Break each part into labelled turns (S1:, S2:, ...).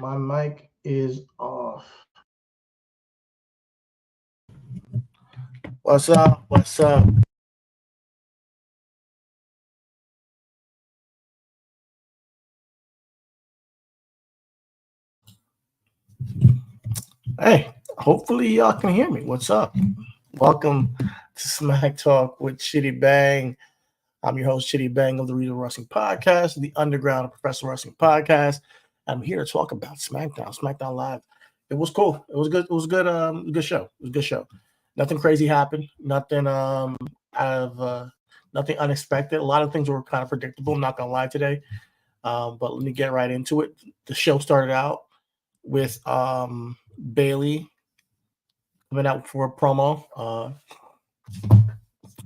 S1: My mic is off. What's up? What's up? Hey, hopefully y'all can hear me. What's up? Welcome to Smack Talk with ChidiBang. I'm your host, ChidiBang of the Real Wrestling Podcast, the Underground of Professional Wrestling Podcast. I'm here to talk about SmackDown Live. It was cool. It was good. It was good. Good show. It was a good show. Nothing crazy happened. Nothing out of nothing unexpected. A lot of things were kind of predictable. I'm not gonna lie today. But let me get right into it. The show started out with Bailey coming out for a promo,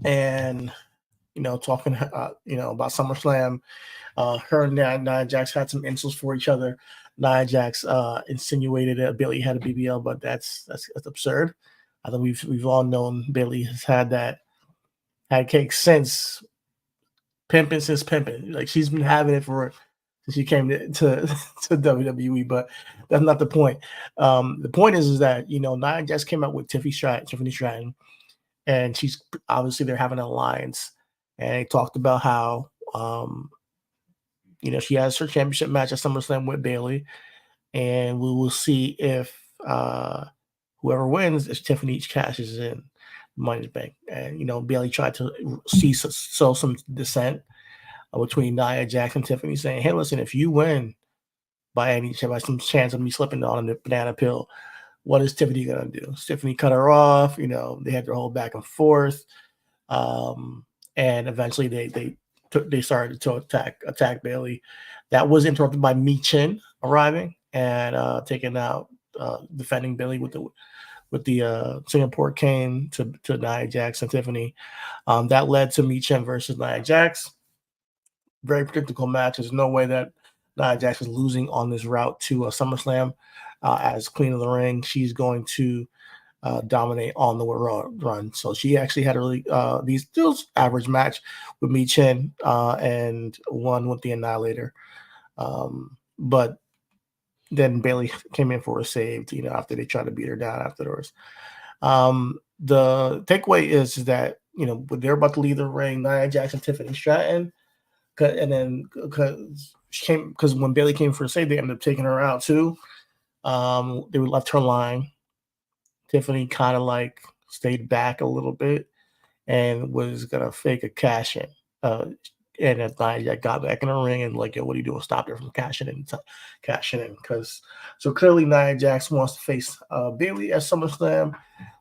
S1: and talking about SummerSlam. Her and Nia Jax had some insults for each other. Nia Jax insinuated that Bailey had a BBL, but that's absurd. I think we've all known Bailey has had cake since pimping. Like, she's been having it for since she came to WWE, but that's not the point. The point is that Nia Jax came out with Tiffany Stratton, and she's obviously they're having an alliance, and they talked about how she has her championship match at SummerSlam with Bailey, and we will see if whoever wins, if Tiffany cashes in Money in the Bank. And Bailey tried to sow some dissent between Nia Jax and Tiffany, saying, "Hey, listen, if you win by some chance of me slipping on the banana pill, what is Tiffany gonna do?" Tiffany cut her off. They had their whole back and forth, and eventually they started to attack Bailey. That was interrupted by Mi Chin arriving and taking out defending Bailey with the Singapore cane to Nia Jax and Tiffany. That led to Mi Chin versus Nia Jax. Very predictable match. There's no way that Nia Jax is losing on this route to SummerSlam as Queen of the Ring. She's going to dominate on the run. So she actually had a really average match with Mi Chin and won with the Annihilator. But then Bailey came in for a save, after they tried to beat her down afterwards. The takeaway is that, they're about to leave the ring, Nia Jax and Tiffany Stratton. And then because when Bailey came for a save, they ended up taking her out too. They left her lying. Tiffany kind of stayed back a little bit and was gonna fake a cash in. And as Nia got back in the ring and yo, what are you doing? Stopped her from cashing in. So clearly Nia Jax wants to face Bailey at SummerSlam.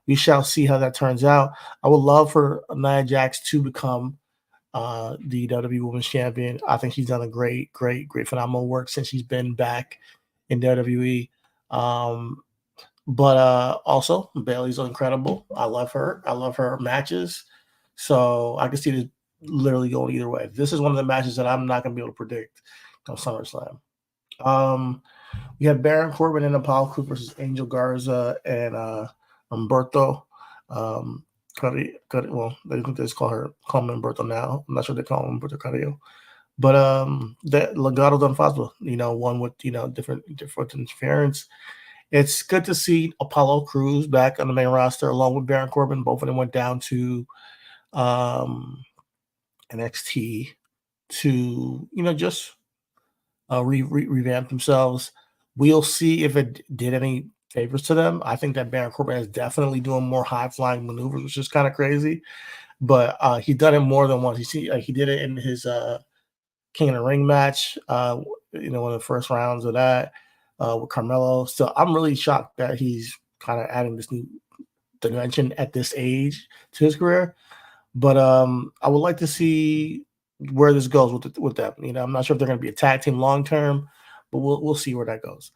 S1: We shall see how that turns out. I would love for Nia Jax to become the WWE Women's Champion. I think she's done a great, phenomenal work since she's been back in WWE. But also Bailey's incredible. I love her. I love her matches. So I can see this literally going either way. This is one of the matches that I'm not going to be able to predict on SummerSlam. We had Baron Corbin and Apollo Crews versus Angel Garza and Humberto. Well, they just call him Humberto now. I'm not sure they call him Humberto Carrillo. But the Legado del Fantasma, one with different interference. It's good to see Apollo Crews back on the main roster along with Baron Corbin. Both of them went down to NXT to just revamp themselves. We'll see if it did any favors to them. I think that Baron Corbin is definitely doing more high flying maneuvers, which is kind of crazy. But he done it more than once. He did it in his King of the Ring match. One of the first rounds of that. With Carmelo. So I'm really shocked that he's kind of adding this new dimension at this age to his career. But I would like to see where this goes with them. I'm not sure if they're going to be a tag team long term, but we'll see where that goes.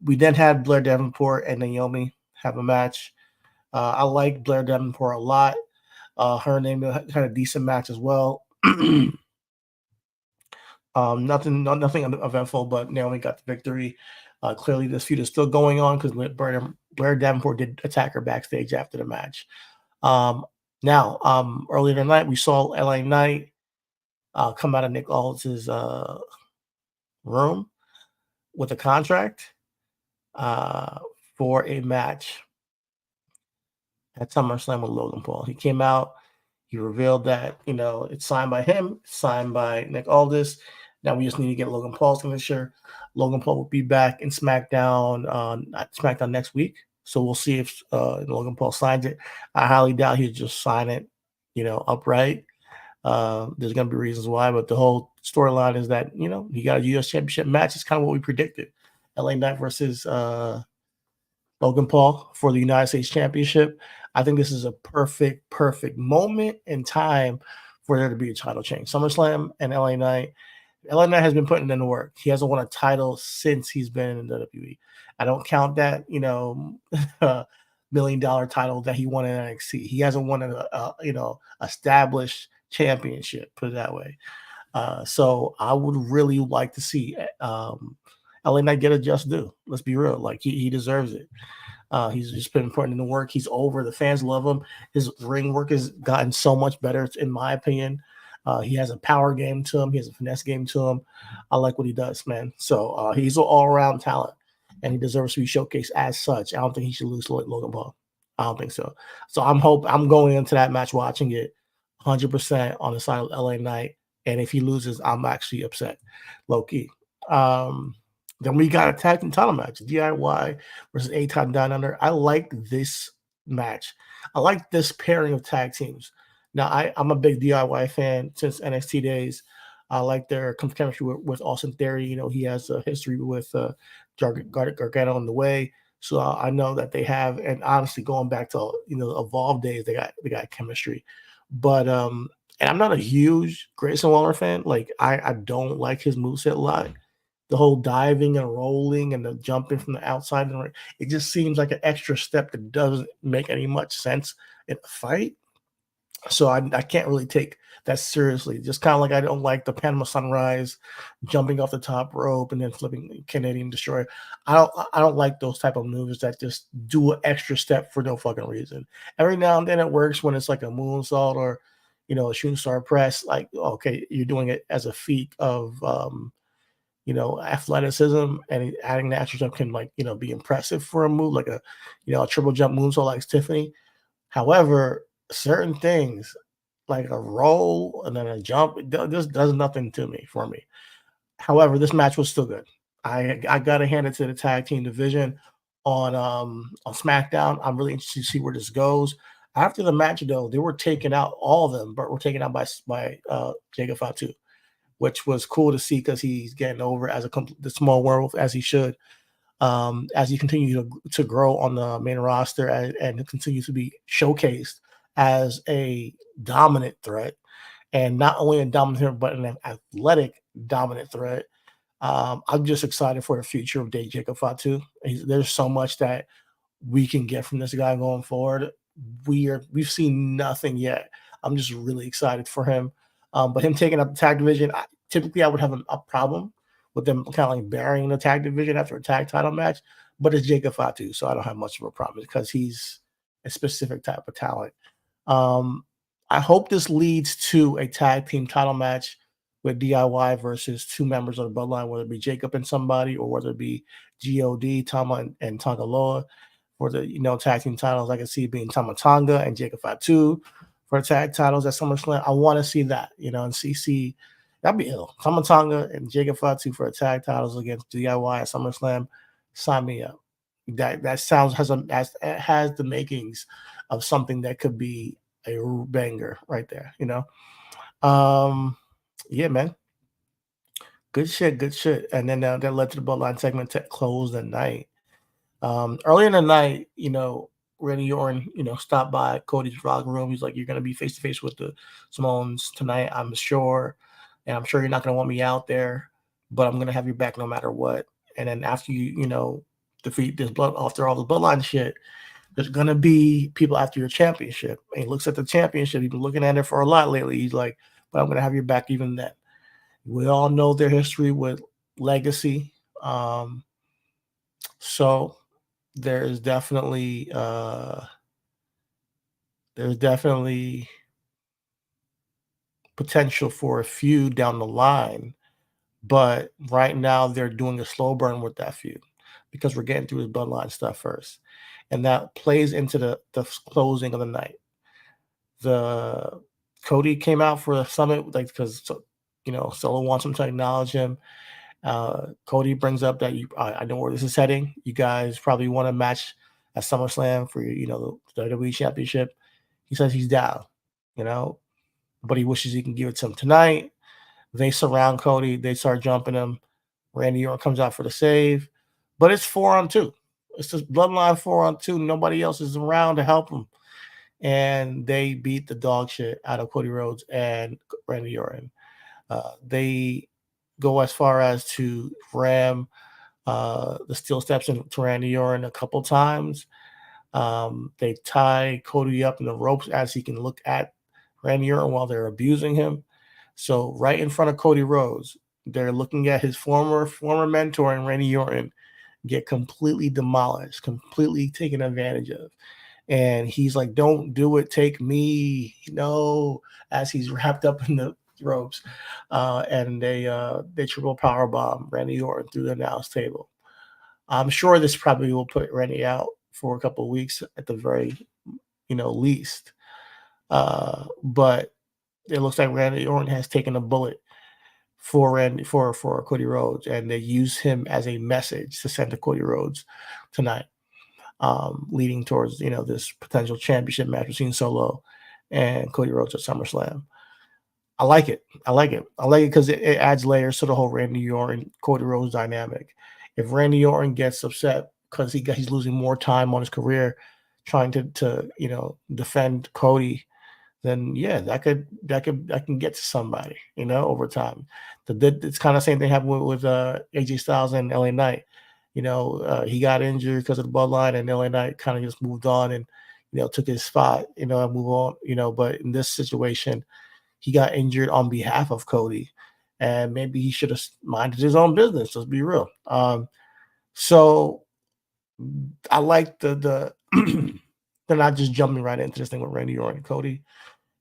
S1: We then had Blair Davenport and Naomi have a match. I like Blair Davenport a lot. Her and Naomi had a decent match as well. Nothing eventful, but Naomi got the victory. Clearly, this feud is still going on because Blair Davenport did attack her backstage after the match. Now, earlier tonight, we saw LA Knight come out of Nick Aldis's room, with a contract uh, for a match at SummerSlam with Logan Paul. He came out, he revealed that, it's signed by him, signed by Nick Aldis. Now we just need to get Logan Paul's signature. Logan Paul will be back in SmackDown, SmackDown next week. So we'll see if Logan Paul signs it. I highly doubt he'll just sign it, upright. There's going to be reasons why, but the whole storyline is that, he got a U.S. Championship match. It's kind of what we predicted. LA Knight versus Logan Paul for the United States Championship. I think this is a perfect moment in time for there to be a title change. SummerSlam and LA Knight. LA Knight has been putting in the work. He hasn't won a title since he's been in WWE. I don't count that, $1 million title that he won in NXT. He hasn't won established championship, put it that way. So I would really like to see LA Knight get a just due. Let's be real. Like he deserves it. He's just been putting in the work. He's over. The fans love him. His ring work has gotten so much better, in my opinion. He has a power game to him. He has a finesse game to him. I like what he does, man. So he's an all-around talent, and he deserves to be showcased as such. I don't think he should lose to Logan Paul. I don't think so. So I'm going into that match watching it 100% on the side of LA Knight. And if he loses, I'm actually upset, low key. Then we got a tag team title match, DIY versus A-Time Down Under. I like this match. I like this pairing of tag teams. Now, I'm a big DIY fan since NXT days. I like their chemistry with Austin Theory. He has a history with Gargano on the way. So I know that they have, and honestly, going back to Evolve days, they got chemistry. But and I'm not a huge Grayson Waller fan. Like I don't like his moveset a lot. The whole diving and rolling and the jumping from the outside, it just seems like an extra step that doesn't make any much sense in a fight. So I can't really take that seriously. Just kind of like I don't like the Panama Sunrise, jumping off the top rope and then flipping Canadian Destroyer. I don't like those type of moves that just do an extra step for no fucking reason. Every now and then it works when it's like a moonsault or a shooting star press. Like okay, you're doing it as a feat of athleticism, and adding the extra step can be impressive for a move like a triple jump moonsault like Tiffany. However, certain things like a roll and then a jump, just does nothing for me. However, this match was still good. I gotta hand it to the tag team division on SmackDown. I'm really interested to see where this goes. After the match, though, they were taken out, all of them, but were taken out by Jacob Fatu, which was cool to see because he's getting over as the small werewolf as he should. As he continues to grow on the main roster and continues to be showcased as a dominant threat, and not only a dominant threat, but an athletic dominant threat. I'm just excited for the future of Jacob Fatu. There's so much that we can get from this guy going forward. We've seen nothing yet. I'm just really excited for him. But him taking up the tag division, typically I would have a problem with them kind of like burying the tag division after a tag title match. But it's Jacob Fatu, so I don't have much of a problem because he's a specific type of talent. Um, I hope this leads to a tag team title match with DIY versus two members of the Bloodline, whether it be Jacob and somebody or whether it be God, Tama and Tangaloa for the tag team titles. I can see it being Tama Tonga and Jacob Fatu for tag titles at SummerSlam. I want to see that, and see that'd be ill. Tama Tonga and Jacob Fatu for tag titles against DIY at SummerSlam. Sign me up. That sounds has the makings of something that could be a banger right there. Yeah, man. Good shit, good shit. And then that led to the Bloodline segment to close the night. Early in the night, Randy Orton, stopped by Cody's locker room. He's like, "You're gonna be face to face with the Simones tonight, I'm sure, and I'm sure you're not gonna want me out there, but I'm gonna have your back no matter what." And then after you defeat this after all the Bloodline shit, there's gonna be people after your championship. And he looks at the championship. He's been looking at it for a lot lately. He's like, "But I'm gonna have your back even then." We all know their history with Legacy. So there's definitely there's definitely potential for a feud down the line. But right now they're doing a slow burn with that feud because we're getting through his bloodline stuff first. And that plays into the closing of the night. The Cody came out for the summit, like because Solo wants him to acknowledge him. Cody brings up that I know where this is heading. You guys probably want a match at SummerSlam for the WWE Championship. He says he's down, you know, but he wishes he can give it to him tonight. They surround Cody. They start jumping him. Randy Orton comes out for the save, but it's 4-on-2. It's just Bloodline 4-on-2. Nobody else is around to help him, and they beat the dog shit out of Cody Rhodes and Randy Orton. They go as far as to ram the steel steps into Randy Orton a couple times. They tie Cody up in the ropes as he can look at Randy Orton while they're abusing him. So right in front of Cody Rhodes, they're looking at his former mentor and Randy Orton get completely demolished, completely taken advantage of. And he's like, "Don't do it, take me," as he's wrapped up in the ropes. And they triple power bomb Randy Orton through the announce table. I'm sure this probably will put Randy out for a couple of weeks at the very, least. But it looks like Randy Orton has taken a bullet for Cody Rhodes, and they use him as a message to send to Cody Rhodes tonight, leading towards this potential championship match between Solo and Cody Rhodes at SummerSlam. I like it. I like it. I like it because it adds layers to the whole Randy Orton Cody Rhodes dynamic. If Randy Orton gets upset because he's losing more time on his career trying to defend Cody, then yeah, that can get to somebody, over time. It's kind of same thing happened with AJ Styles and LA Knight. He got injured because of the bloodline, and LA Knight kind of just moved on and took his spot, and move on. But in this situation, he got injured on behalf of Cody, and maybe he should have minded his own business. Let's be real. So I like the they're not just jumping right into this thing with Randy Orton and Cody.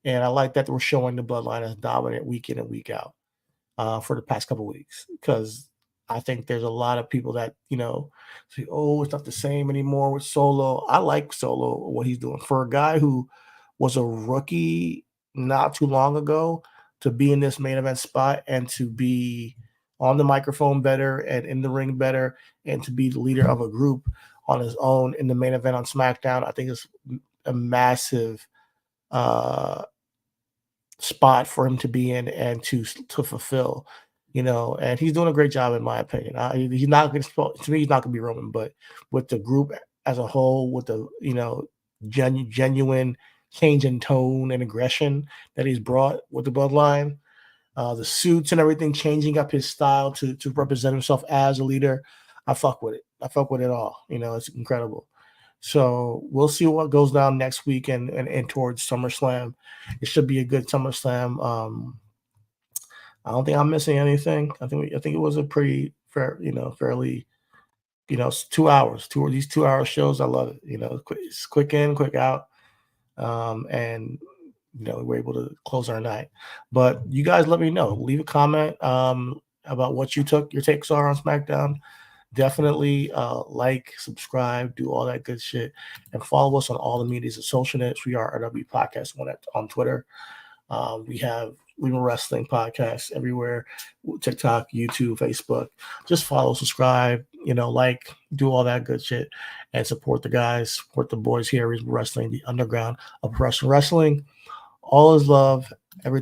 S1: And I like that we're showing the bloodline as dominant week in and week out for the past couple of weeks, because I think there's a lot of people that, say, oh, it's not the same anymore with Solo. I like Solo, what he's doing. For a guy who was a rookie not too long ago, to be in this main event spot and to be on the microphone better and in the ring better and to be the leader of a group on his own in the main event on SmackDown, I think it's a massive spot for him to be in and to fulfill, and he's doing a great job in my opinion. He's not going to me, he's not going to be Roman, but with the group as a whole, with the genuine change in tone and aggression that he's brought with the bloodline, the suits and everything, changing up his style to represent himself as a leader. I fuck with it. I fuck with it all. It's incredible. So we'll see what goes down next week and towards SummerSlam. It should be a good SummerSlam. I don't think I'm missing anything. I think it was a pretty fair, fairly, 2 hours. These 2 hour shows. I love it. It's quick in, quick out, and we're able to close our night. But you guys, let me know. Leave a comment about what your takes are on SmackDown. Definitely like, subscribe, do all that good shit, and follow us on all the medias and social nets. We are RW Podcast One on Twitter. We have Lima Wrestling Podcast everywhere: TikTok, YouTube, Facebook. Just follow, subscribe, like, do all that good shit, and support the guys, support the boys here. Wrestling, the underground of professional wrestling. All is love. Everything.